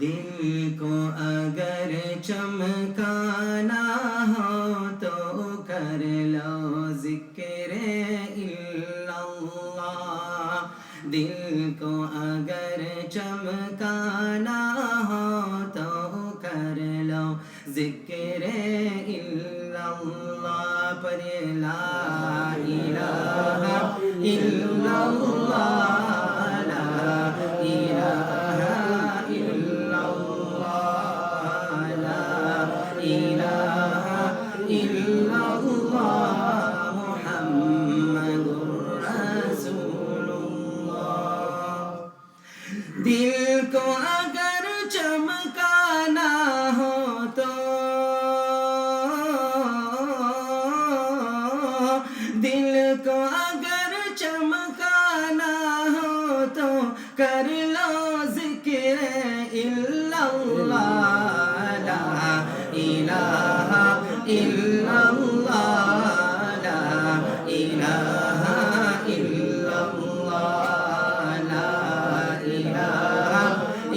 دل کو اگر چمکانا ہو تو کر لو ذکر اللہ، دل کو اگر چمکانا ہو تو کر لو ذکر اللہ، پر لا الہ الا اللہ، لا الہ الا اللہ، لا الہ الا اللہ، محمد رسول اللہ۔ دل کو اگر چمکانا ہو تو، دل کو اگر چمکانا ہو تو کر لو ذکر اللہ، لا الہ الا اللہ، لا الہ الا اللہ، لا الہ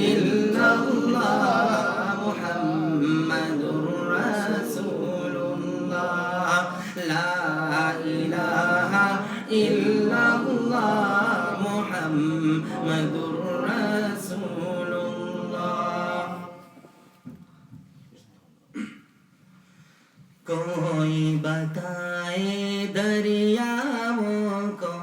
الا اللہ، محمد رسول اللہ، لا الہ الا اللہ، محمد رسول اللہ۔ کوئی بتائے دریاؤں کو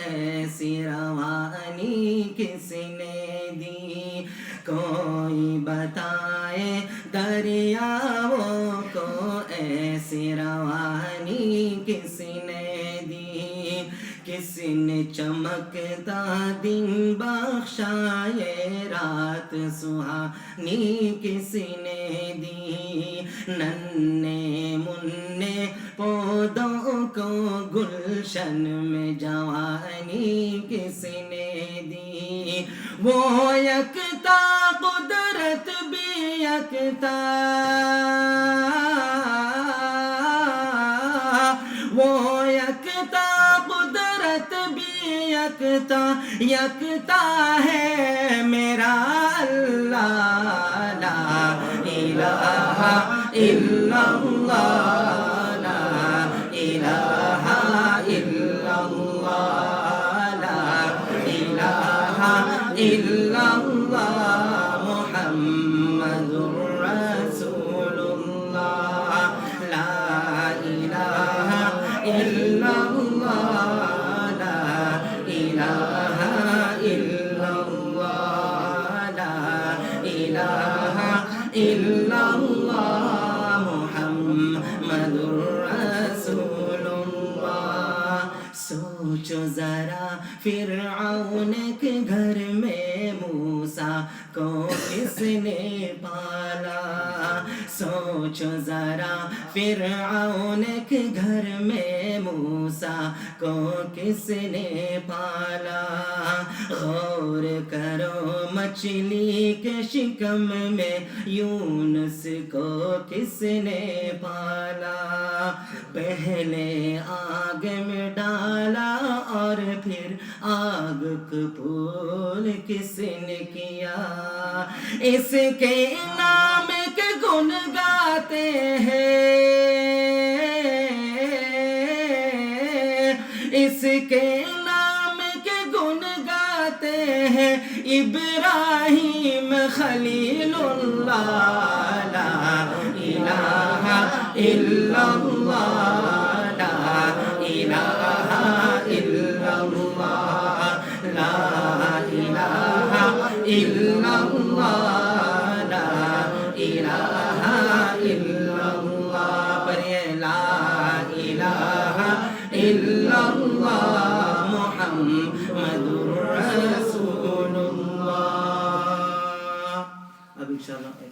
ایسی روانی کس نے دی، کوئی بتائے دریاؤں کو ایسی روانی کس نے دی، کس نے چمکتا دن بخشا یہ رات سہانی کس نے دی، ننھے منھے پودوں کو گلشن میں جوانی کس نے دی، وہ یکتا قدرت بھی یکتا، وہ یکتا قدرت بھی یکتا، یکتا ہے میرا اللہ، لا الہ الا اللہ، لا الہ الا اللہ، لا الہ الا اللہ، محمد رسول اللہ، لا الہ الا اللہ، لا الہ الا اللہ، لا الہ الا اللہ، محمد رسول اللہ۔ سوچو ذرا فرعون کے گھر میں موسیٰ کو کس نے پالا، سوچو ذرا فرعون کے گھر میں موسیٰ کو کس نے پالا، غور کرو مچھلی کے شکم میں یونس کو کس نے پالا، پہلے آگ میں ڈالا اور پھر آگ قبول کس نے کیا، اس کے نام کے گن گاتے ہیں، اس کے نام کے گن گاتے ہیں، ابراہیم خلیل اللہ، لا الہ الا اللہ، لا الہ الا اللہ، لا الہ الا اللہ، لا الہ الا اللہ، پر لا الہ الا اللہ، محمد رسول اللہ۔ اب انشاءاللہ